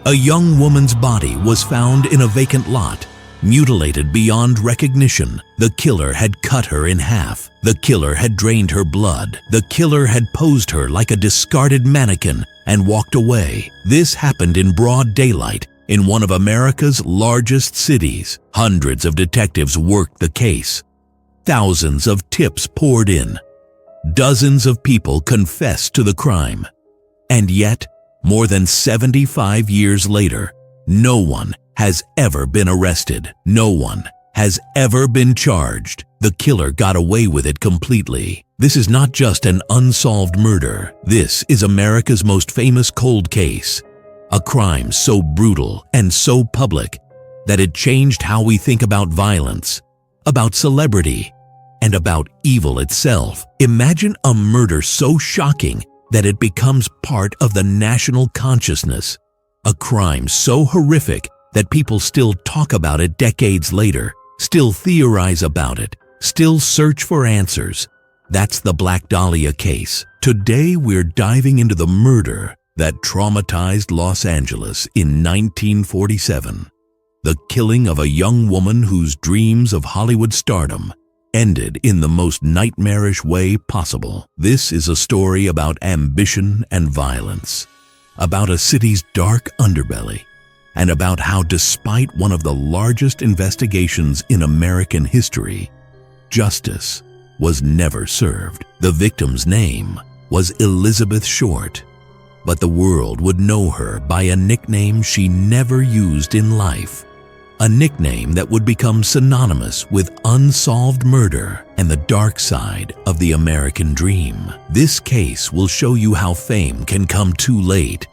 A young woman's body was found in a vacant lot, mutilated beyond recognition. The killer had cut her in half. The killer had drained her blood. The killer had posed her like a discarded mannequin and walked away. This happened in broad daylight in one of America's largest cities. Hundreds of detectives worked the case. Thousands of tips poured in. Dozens of people confessed to the crime. And yet, more than 75 years later, no one has ever been arrested. No one has ever been charged. The killer got away with it completely. This is not just an unsolved murder. This is America's most famous cold case. A crime so brutal and so public that it changed how we think about violence, about celebrity, and about evil itself. Imagine a murder so shocking that it becomes part of the national consciousness. A crime so horrific that people still talk about it decades later, still theorize about it, still search for answers. That's the Black Dahlia case. Today we're diving into the murder that traumatized Los Angeles in 1947. The killing of a young woman whose dreams of Hollywood stardom ended in the most nightmarish way possible. This is a story about ambition and violence, about a city's dark underbelly, and about how, despite one of the largest investigations in American history, justice was never served. The victim's name was Elizabeth Short, but the world would know her by a nickname she never used in life. A nickname that would become synonymous with unsolved murder and the dark side of the American dream. This case will show you how fame can come too late,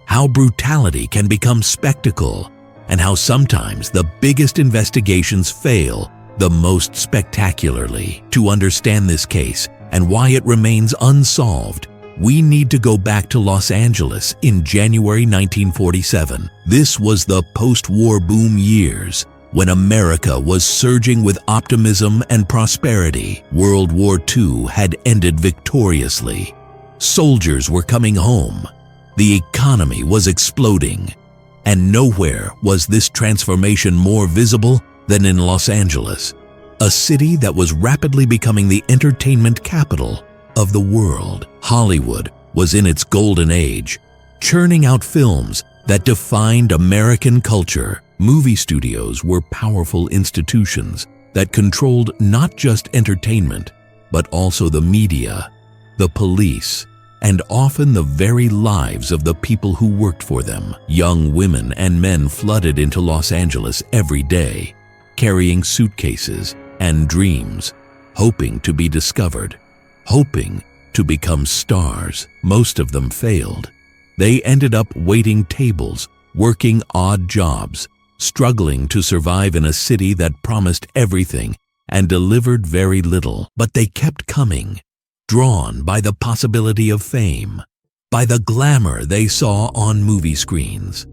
how brutality can become spectacle, and how sometimes the biggest investigations fail the most spectacularly. To understand this case and why it remains unsolved, we need to go back to Los Angeles in January 1947. This was the post-war boom years, when America was surging with optimism and prosperity. World War II had ended victoriously. Soldiers were coming home. The economy was exploding. And nowhere was this transformation more visible than in Los Angeles, a city that was rapidly becoming the entertainment capital of the world. Hollywood was in its golden age, churning out films that defined American culture. Movie studios were powerful institutions that controlled not just entertainment, but also the media, the police, and often the very lives of the people who worked for them. Young women and men flooded into Los Angeles every day, carrying suitcases and dreams, hoping to be discovered, hoping to become stars. Most of them failed. They ended up waiting tables, working odd jobs, struggling to survive in a city that promised everything and delivered very little. But they kept coming, drawn by the possibility of fame, by the glamour they saw on movie screens.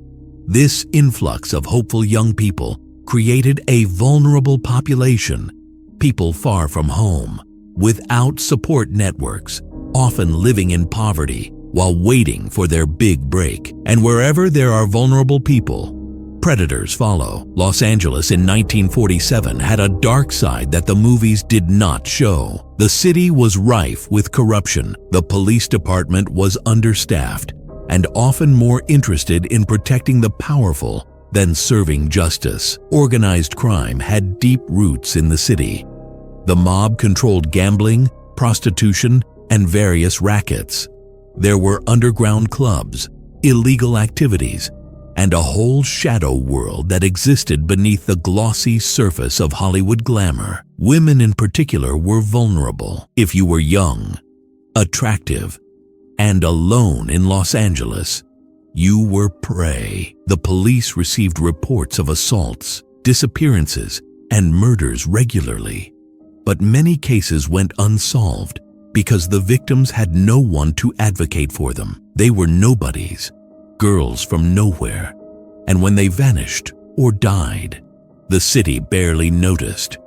This influx of hopeful young people created a vulnerable population, people far from home, without support networks, often living in poverty while waiting for their big break. And wherever there are vulnerable people, predators follow. Los Angeles in 1947 had a dark side that the movies did not show. The city was rife with corruption. The police department was understaffed and often more interested in protecting the powerful than serving justice. Organized crime had deep roots in the city. The mob controlled gambling, prostitution, and various rackets. There were underground clubs, illegal activities, and a whole shadow world that existed beneath the glossy surface of Hollywood glamour. Women in particular were vulnerable. If you were young, attractive, and alone in Los Angeles, you were prey. The police received reports of assaults, disappearances, and murders regularly. But many cases went unsolved because the victims had no one to advocate for them. They were nobodies, girls from nowhere, and when they vanished or died, the city barely noticed.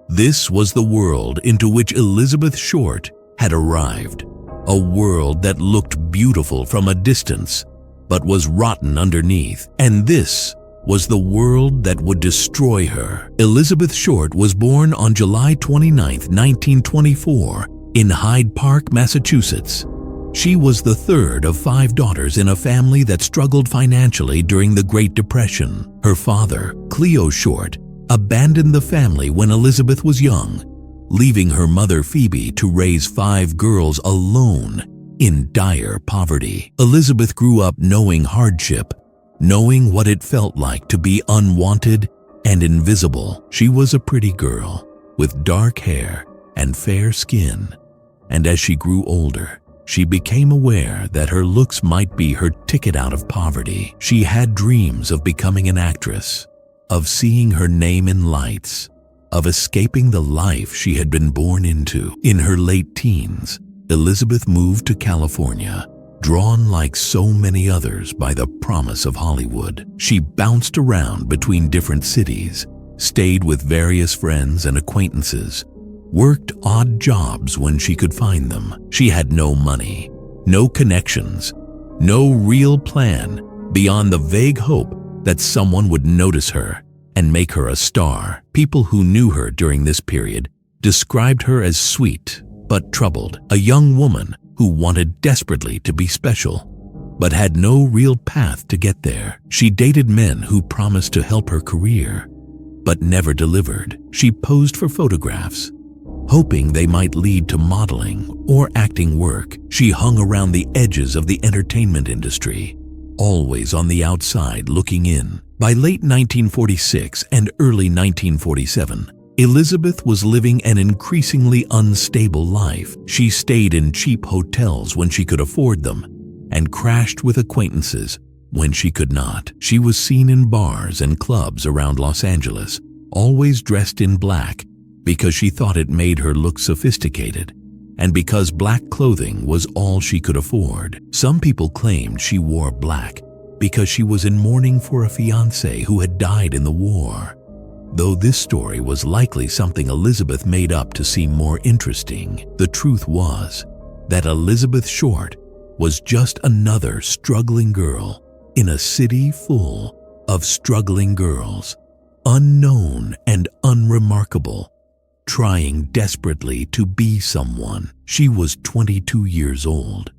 This was the world into which Elizabeth Short had arrived, a world that looked beautiful from a distance, but was rotten underneath. And this was the world that would destroy her. Elizabeth Short was born on July 29, 1924, in Hyde Park, Massachusetts. She was the third of 5 daughters in a family that struggled financially during the Great Depression. Her father, Cleo Short, abandoned the family when Elizabeth was young, leaving her mother Phoebe to raise 5 girls alone in dire poverty. Elizabeth grew up knowing hardship, knowing what it felt like to be unwanted and invisible. She was a pretty girl with dark hair and fair skin, and as she grew older, she became aware that her looks might be her ticket out of poverty. She had dreams of becoming an actress, of seeing her name in lights, of escaping the life she had been born into. In her late teens, Elizabeth moved to California, drawn like so many others by the promise of Hollywood. She bounced around between different cities, stayed with various friends and acquaintances, worked odd jobs when she could find them. She had no money, no connections, no real plan beyond the vague hope that someone would notice her and make her a star. People who knew her during this period described her as sweet but troubled, a young woman who wanted desperately to be special, but had no real path to get there. She dated men who promised to help her career, but never delivered. She posed for photographs, hoping they might lead to modeling or acting work. She hung around the edges of the entertainment industry, always on the outside looking in. By late 1946 and early 1947, Elizabeth was living an increasingly unstable life. She stayed in cheap hotels when she could afford them and crashed with acquaintances when she could not. She was seen in bars and clubs around Los Angeles, always dressed in black because she thought it made her look sophisticated and because black clothing was all she could afford. Some people claimed she wore black because she was in mourning for a fiancé who had died in the war, though this story was likely something Elizabeth made up to seem more interesting. The truth was that Elizabeth Short was just another struggling girl in a city full of struggling girls, unknown and unremarkable, trying desperately to be someone. She was 22 years old.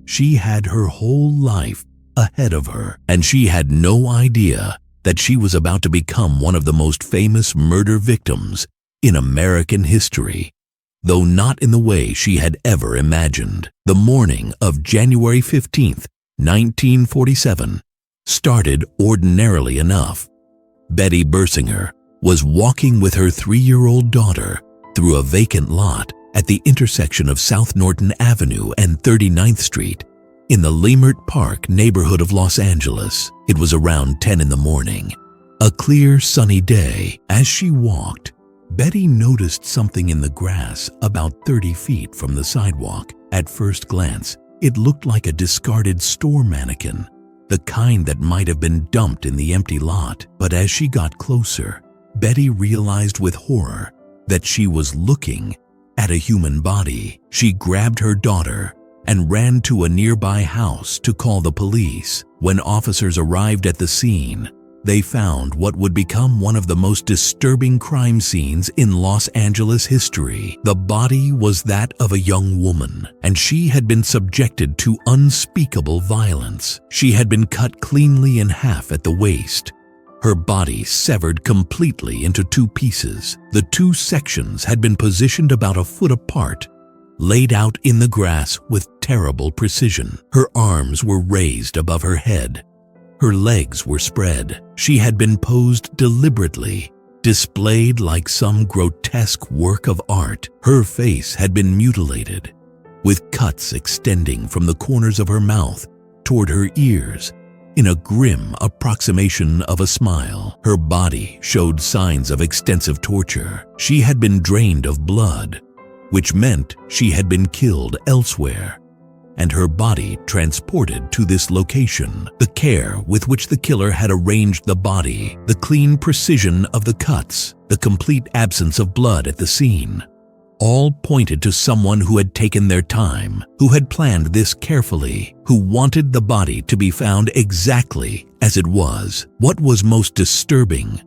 She had her whole life ahead of her, and she had no idea that she was about to become one of the most famous murder victims in American history, though not in the way she had ever imagined. The morning of January 15th, 1947, started ordinarily enough. Betty Bersinger was walking with her 3-year-old daughter through a vacant lot at the intersection of South Norton Avenue and 39th Street in the Leimert Park neighborhood of Los Angeles. It was around 10 in the morning, a clear sunny day. As she walked, Betty noticed something in the grass about 30 feet from the sidewalk. At first glance, it looked like a discarded store mannequin, the kind that might have been dumped in the empty lot. But as she got closer, Betty realized with horror that she was looking at a human body. She grabbed her daughter and ran to a nearby house to call the police. When officers arrived at the scene, they found what would become one of the most disturbing crime scenes in Los Angeles history. The body was that of a young woman, and she had been subjected to unspeakable violence. She had been cut cleanly in half at the waist, her body severed completely into 2 pieces. The 2 sections had been positioned about a foot apart, laid out in the grass with terrible precision. Her arms were raised above her head. Her legs were spread. She had been posed deliberately, displayed like some grotesque work of art. Her face had been mutilated, with cuts extending from the corners of her mouth toward her ears in a grim approximation of a smile. Her body showed signs of extensive torture. She had been drained of blood, which meant she had been killed elsewhere, and her body transported to this location. The care with which the killer had arranged the body, the clean precision of the cuts, the complete absence of blood at the scene, all pointed to someone who had taken their time, who had planned this carefully, who wanted the body to be found exactly as it was. What was most disturbing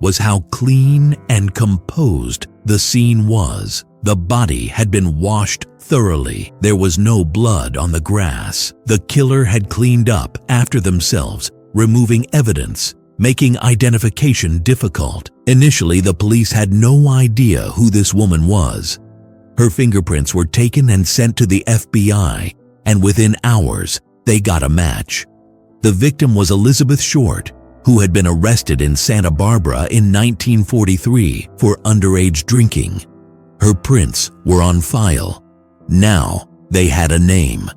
was how clean and composed the scene was. The body had been washed thoroughly. There was no blood on the grass. The killer had cleaned up after themselves, removing evidence, making identification difficult. Initially, the police had no idea who this woman was. Her fingerprints were taken and sent to the FBI, and within hours, they got a match. The victim was Elizabeth Short, who had been arrested in Santa Barbara in 1943 for underage drinking. Her prints were on file. Now they had a name.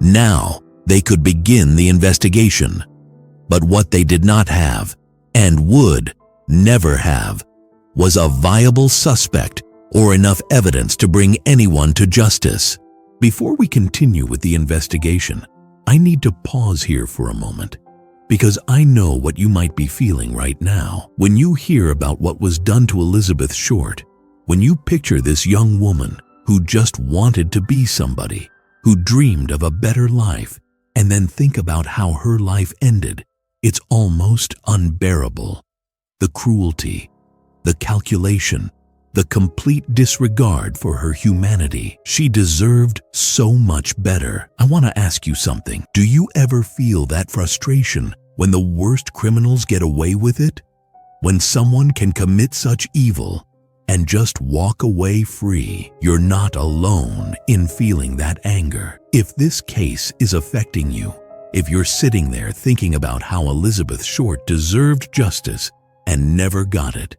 Now they could begin the investigation. But what they did not have, and would never have, was a viable suspect or enough evidence to bring anyone to justice. Before we continue with the investigation, I need to pause here for a moment, because I know what you might be feeling right now. When you hear about what was done to Elizabeth Short, when you picture this young woman who just wanted to be somebody, who dreamed of a better life, and then think about how her life ended, it's almost unbearable. The cruelty, the calculation, the complete disregard for her humanity. She deserved so much better. I want to ask you something. Do you ever feel that frustration when the worst criminals get away with it? When someone can commit such evil and just walk away free? You're not alone in feeling that anger. If this case is affecting you, if you're sitting there thinking about how Elizabeth Short deserved justice and never got it,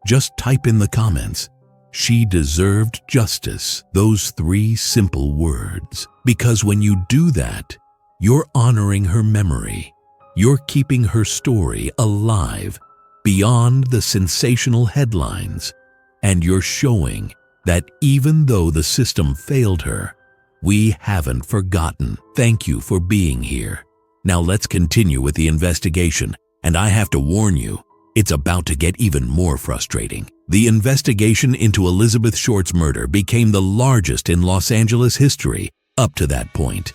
just type in the comments, "She deserved justice." Those 3 simple words. Because when you do that, you're honoring her memory. You're keeping her story alive beyond the sensational headlines. And you're showing that even though the system failed her, we haven't forgotten. Thank you for being here. Now let's continue with the investigation. And I have to warn you, it's about to get even more frustrating. The investigation into Elizabeth Short's murder became the largest in Los Angeles history up to that point.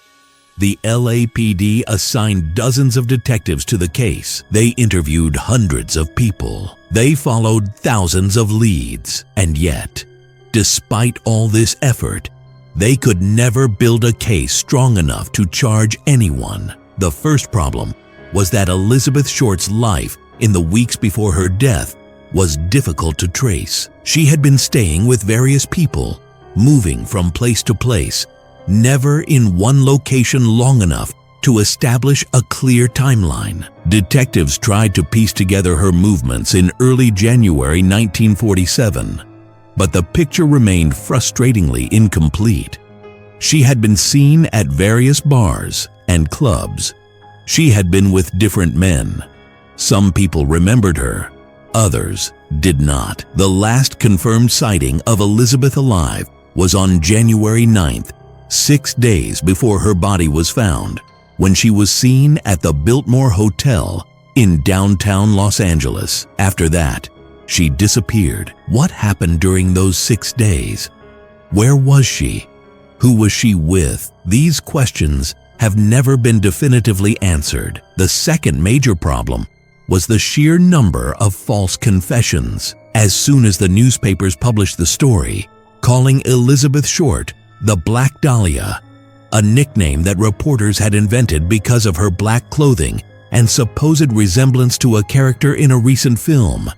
The LAPD assigned dozens of detectives to the case. They interviewed hundreds of people. They followed thousands of leads. And yet, despite all this effort, they could never build a case strong enough to charge anyone. The first problem was that Elizabeth Short's life in the weeks before her death was difficult to trace. She had been staying with various people, moving from place to place, never in one location long enough to establish a clear timeline. Detectives tried to piece together her movements in early January 1947, but the picture remained frustratingly incomplete. She had been seen at various bars and clubs. She had been with different men. Some people remembered her, others did not. The last confirmed sighting of Elizabeth alive was on January 9th, 6 days before her body was found, when she was seen at the Biltmore Hotel in downtown Los Angeles. After that, she disappeared. What happened during those 6 days? Where was she? Who was she with? These questions have never been definitively answered. The second major problem was the sheer number of false confessions. As soon as the newspapers published the story, calling Elizabeth Short the Black Dahlia, a nickname that reporters had invented because of her black clothing and supposed resemblance to a character in a recent film,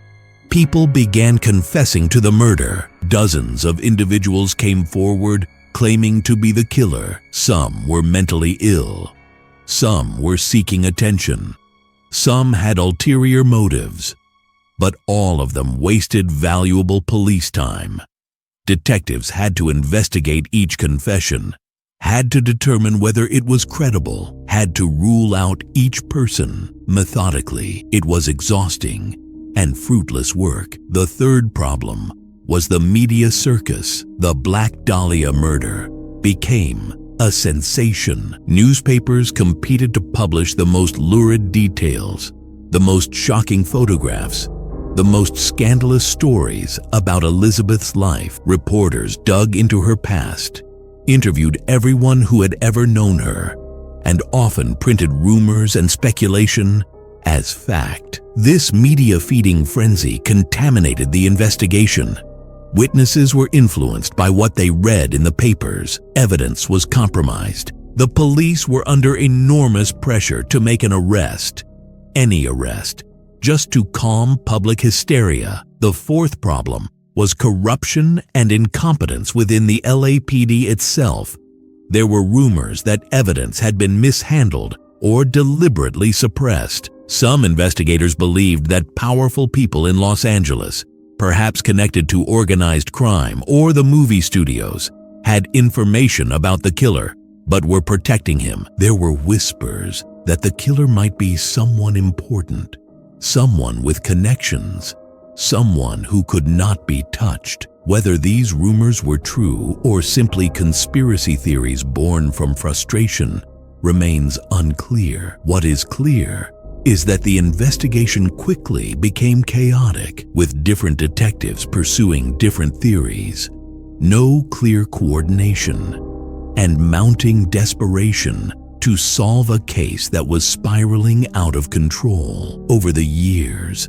people began confessing to the murder. Dozens of individuals came forward claiming to be the killer. Some were mentally ill. Some were seeking attention. Some had ulterior motives. But all of them wasted valuable police time. Detectives had to investigate each confession, had to determine whether it was credible, had to rule out each person methodically. It was exhausting and fruitless work. The third problem was the media circus. The Black Dahlia murder became a sensation. Newspapers competed to publish the most lurid details, the most shocking photographs, the most scandalous stories about Elizabeth's life. Reporters dug into her past, interviewed everyone who had ever known her, and often printed rumors and speculation as fact. This media-feeding frenzy contaminated the investigation. Witnesses were influenced by what they read in the papers. Evidence was compromised. The police were under enormous pressure to make an arrest, any arrest, just to calm public hysteria. The fourth problem was corruption and incompetence within the LAPD itself. There were rumors that evidence had been mishandled or deliberately suppressed. Some investigators believed that powerful people in Los Angeles, perhaps connected to organized crime or the movie studios, had information about the killer, but were protecting him. There were whispers that the killer might be someone important, someone with connections, someone who could not be touched. Whether these rumors were true or simply conspiracy theories born from frustration remains unclear. What is clear is that the investigation quickly became chaotic, with different detectives pursuing different theories, no clear coordination, and mounting desperation to solve a case that was spiraling out of control. Over the years,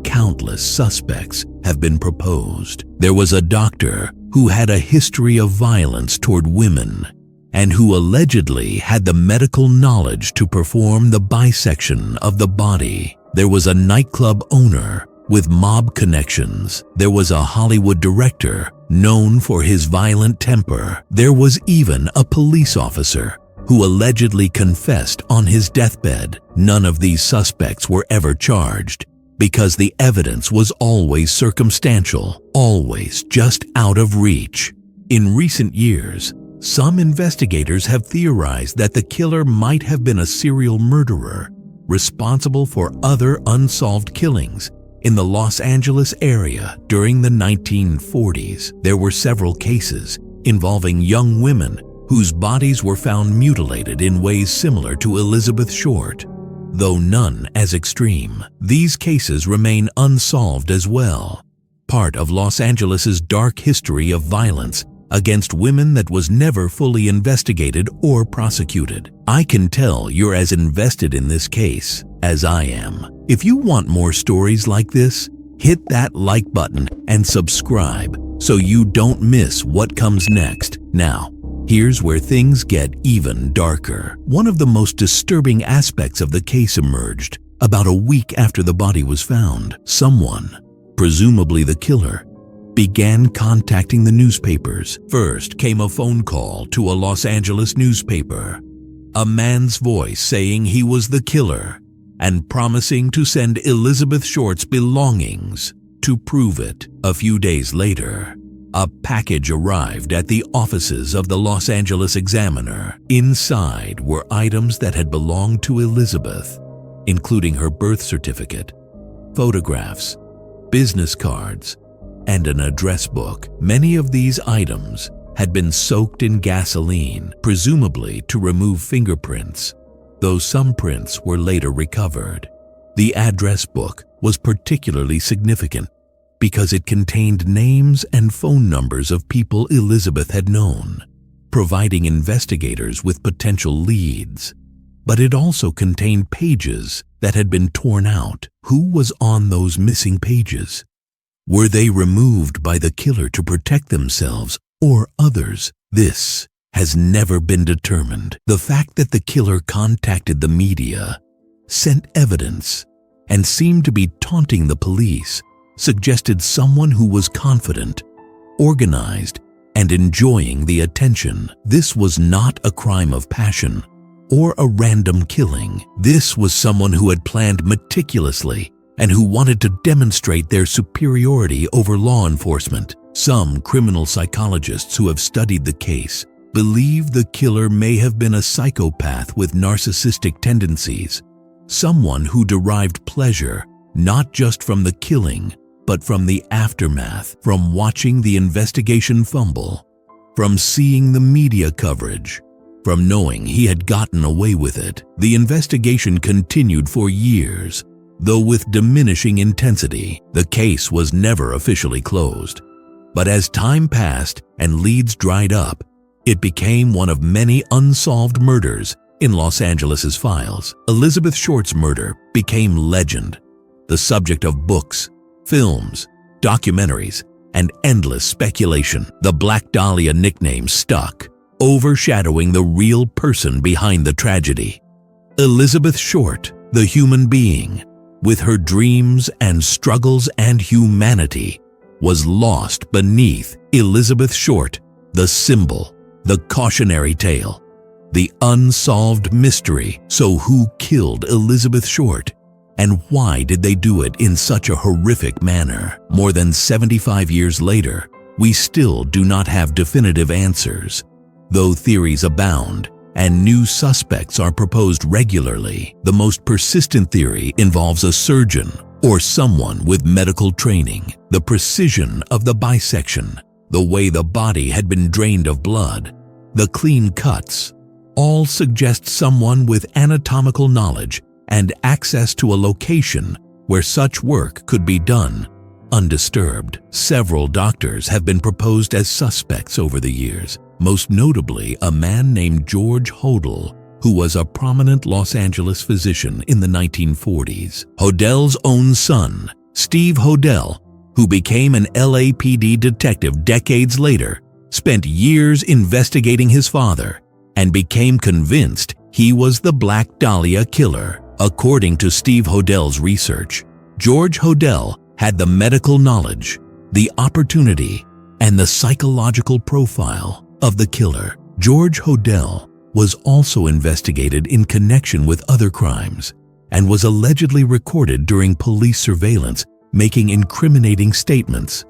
countless suspects have been proposed. There was a doctor who had a history of violence toward women and who allegedly had the medical knowledge to perform the bisection of the body. There was a nightclub owner with mob connections. There was a Hollywood director known for his violent temper. There was even a police officer who allegedly confessed on his deathbed. None of these suspects were ever charged because the evidence was always circumstantial, always just out of reach. In recent years, some investigators have theorized that the killer might have been a serial murderer responsible for other unsolved killings in the Los Angeles area during the 1940s. There were several cases involving young women whose bodies were found mutilated in ways similar to Elizabeth Short, though none as extreme. These cases remain unsolved as well, part of Los Angeles's dark history of violence against women that was never fully investigated or prosecuted. I can tell you're as invested in this case as I am. If you want more stories like this, hit that like button and subscribe so you don't miss what comes next. Now, here's where things get even darker. One of the most disturbing aspects of the case emerged about a week after the body was found. Someone, presumably the killer, began contacting the newspapers. First came a phone call to a Los Angeles newspaper, a man's voice saying he was the killer and promising to send Elizabeth Short's belongings to prove it. A few days later, a package arrived at the offices of the Los Angeles Examiner. Inside were items that had belonged to Elizabeth, including her birth certificate, photographs, business cards, and an address book. Many of these items had been soaked in gasoline, presumably to remove fingerprints, though some prints were later recovered. The address book was particularly significant because it contained names and phone numbers of people Elizabeth had known, providing investigators with potential leads. But it also contained pages that had been torn out. Who was on those missing pages? Were they removed by the killer to protect themselves or others? This has never been determined. The fact that the killer contacted the media, sent evidence, and seemed to be taunting the police suggested someone who was confident, organized, and enjoying the attention. This was not a crime of passion or a random killing. This was someone who had planned meticulously and who wanted to demonstrate their superiority over law enforcement. Some criminal psychologists who have studied the case believe the killer may have been a psychopath with narcissistic tendencies, someone who derived pleasure not just from the killing, but from the aftermath, from watching the investigation fumble, from seeing the media coverage, from knowing he had gotten away with it. The investigation continued for years, though with diminishing intensity. The case was never officially closed. But as time passed and leads dried up, it became one of many unsolved murders in Los Angeles' files. Elizabeth Short's murder became legend, the subject of books, films, documentaries, and endless speculation. The Black Dahlia nickname stuck, overshadowing the real person behind the tragedy. Elizabeth Short, the human being, with her dreams and struggles and humanity, was lost beneath Elizabeth Short, the symbol, the cautionary tale, the unsolved mystery. So who killed Elizabeth Short? And why did they do it in such a horrific manner? More than 75 years later, we still do not have definitive answers. Though theories abound and new suspects are proposed regularly, the most persistent theory involves a surgeon or someone with medical training. The precision of the bisection, the way the body had been drained of blood, the clean cuts, all suggest someone with anatomical knowledge and access to a location where such work could be done undisturbed. Several doctors have been proposed as suspects over the years, most notably a man named George Hodel, who was a prominent Los Angeles physician in the 1940s. Hodell's own son, Steve Hodel, who became an LAPD detective decades later, spent years investigating his father and became convinced he was the Black Dahlia killer. According to Steve Hodell's research, George Hodel had the medical knowledge, the opportunity, and the psychological profile of the killer. George Hodel was also investigated in connection with other crimes and was allegedly recorded during police surveillance, making incriminating statements,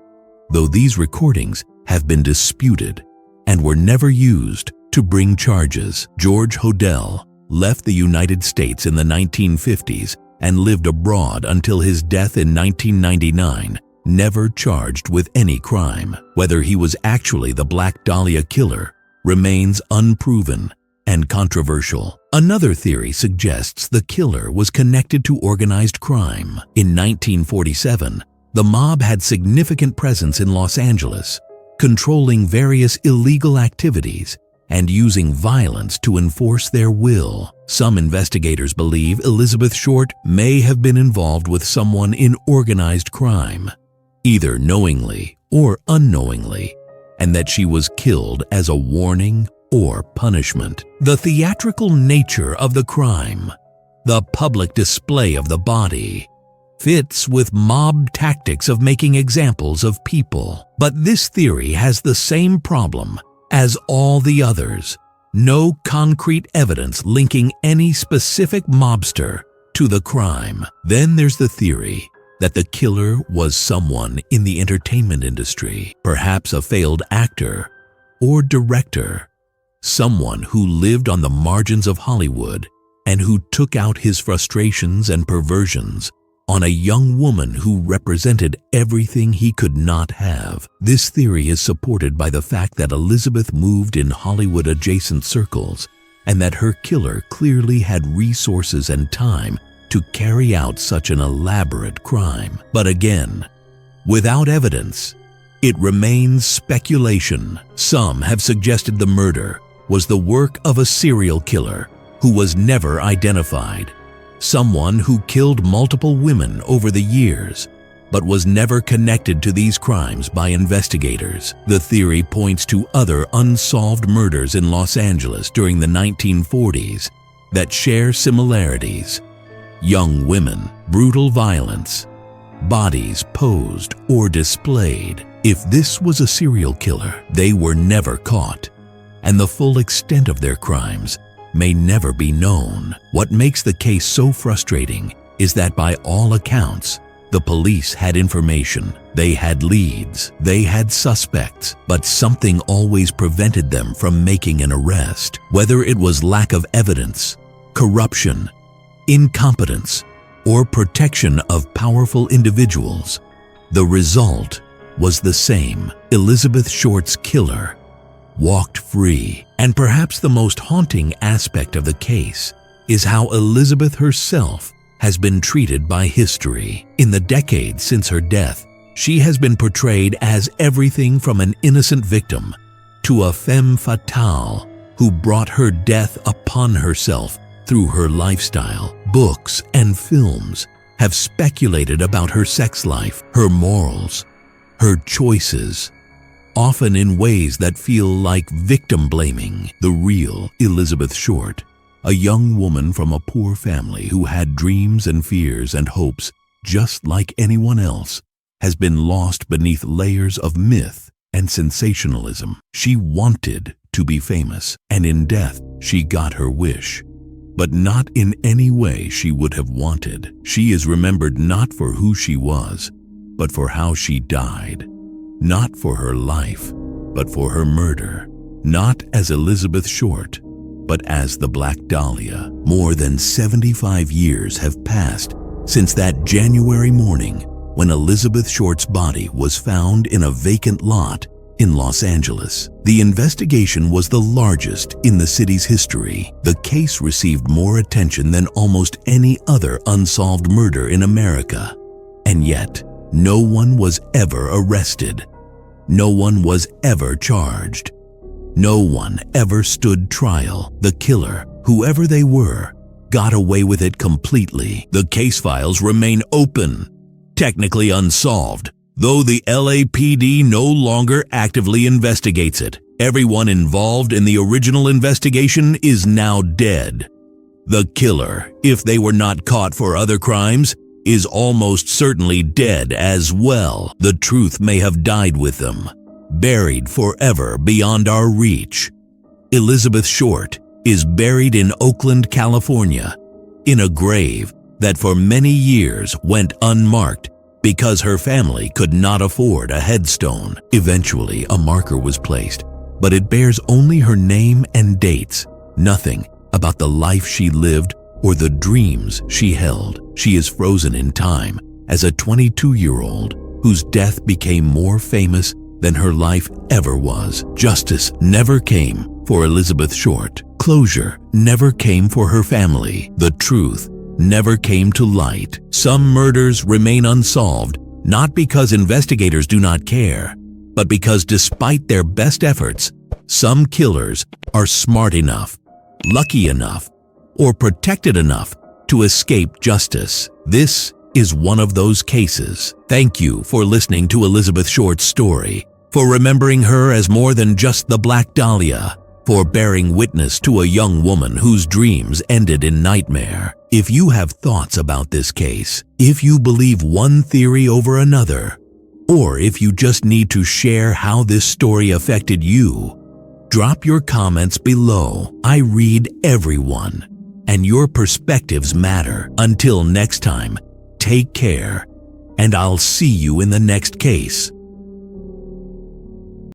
though these recordings have been disputed and were never used to bring charges. George Hodel left the United States in the 1950s and lived abroad until his death in 1999, never charged with any crime. Whether he was actually the Black Dahlia killer remains unproven and controversial. Another theory suggests the killer was connected to organized crime. In 1947, the mob had significant presence in Los Angeles, controlling various illegal activities and using violence to enforce their will. Some investigators believe Elizabeth Short may have been involved with someone in organized crime, either knowingly or unknowingly, and that she was killed as a warning or punishment. The theatrical nature of the crime, the public display of the body, fits with mob tactics of making examples of people. But this theory has the same problem as all the others: no concrete evidence linking any specific mobster to the crime. Then there's the theory that the killer was someone in the entertainment industry, perhaps a failed actor or director, someone who lived on the margins of Hollywood and who took out his frustrations and perversions on a young woman who represented everything he could not have. This theory is supported by the fact that Elizabeth moved in Hollywood-adjacent circles and that her killer clearly had resources and time to carry out such an elaborate crime. But again, without evidence, it remains speculation. Some have suggested the murder was the work of a serial killer who was never identified, someone who killed multiple women over the years, but was never connected to these crimes by investigators. The theory points to other unsolved murders in Los Angeles during the 1940s that share similarities: young women, brutal violence, bodies posed or displayed. If this was a serial killer, they were never caught, and the full extent of their crimes may never be known. What makes the case so frustrating is that by all accounts, the police had information, they had leads, they had suspects, but something always prevented them from making an arrest. Whether it was lack of evidence, corruption, incompetence, or protection of powerful individuals, the result was the same. Elizabeth Short's killer walked free. And perhaps the most haunting aspect of the case is how Elizabeth herself has been treated by history. In the decades since her death, she has been portrayed as everything from an innocent victim to a femme fatale who brought her death upon herself through her lifestyle. Books and films have speculated about her sex life, her morals, her choices, often in ways that feel like victim blaming. The real Elizabeth Short, a young woman from a poor family who had dreams and fears and hopes just like anyone else, has been lost beneath layers of myth and sensationalism. She wanted to be famous, and in death she got her wish, but not in any way she would have wanted. She is remembered not for who she was, but for how she died. Not for her life, but for her murder. Not as Elizabeth Short, but as the Black Dahlia. More than 75 years have passed since that January morning when Elizabeth Short's body was found in a vacant lot in Los Angeles. The investigation was the largest in the city's history. The case received more attention than almost any other unsolved murder in America. And yet, no one was ever arrested. No one was ever charged. No one ever stood trial. The killer, whoever they were, got away with it completely. The case files remain open, technically unsolved, though the LAPD no longer actively investigates it. Everyone involved in the original investigation is now dead. The killer, if they were not caught for other crimes, is almost certainly dead as well. The truth may have died with them, buried forever beyond our reach. Elizabeth Short is buried in Oakland, California, in a grave that for many years went unmarked because her family could not afford a headstone. Eventually, a marker was placed, but it bears only her name and dates, nothing about the life she lived or the dreams she held. She is frozen in time as a 22-year-old whose death became more famous than her life ever was. Justice never came for Elizabeth Short. Closure never came for her family. The truth never came to light. Some murders remain unsolved, not because investigators do not care, but because despite their best efforts, some killers are smart enough, lucky enough, or protected enough to escape justice. This is one of those cases. Thank you for listening to Elizabeth Short's story, for remembering her as more than just the Black Dahlia, for bearing witness to a young woman whose dreams ended in nightmare. If you have thoughts about this case, if you believe one theory over another, or if you just need to share how this story affected you, drop your comments below. I read everyone, and your perspectives matter. Until next time, take care, and I'll see you in the next case.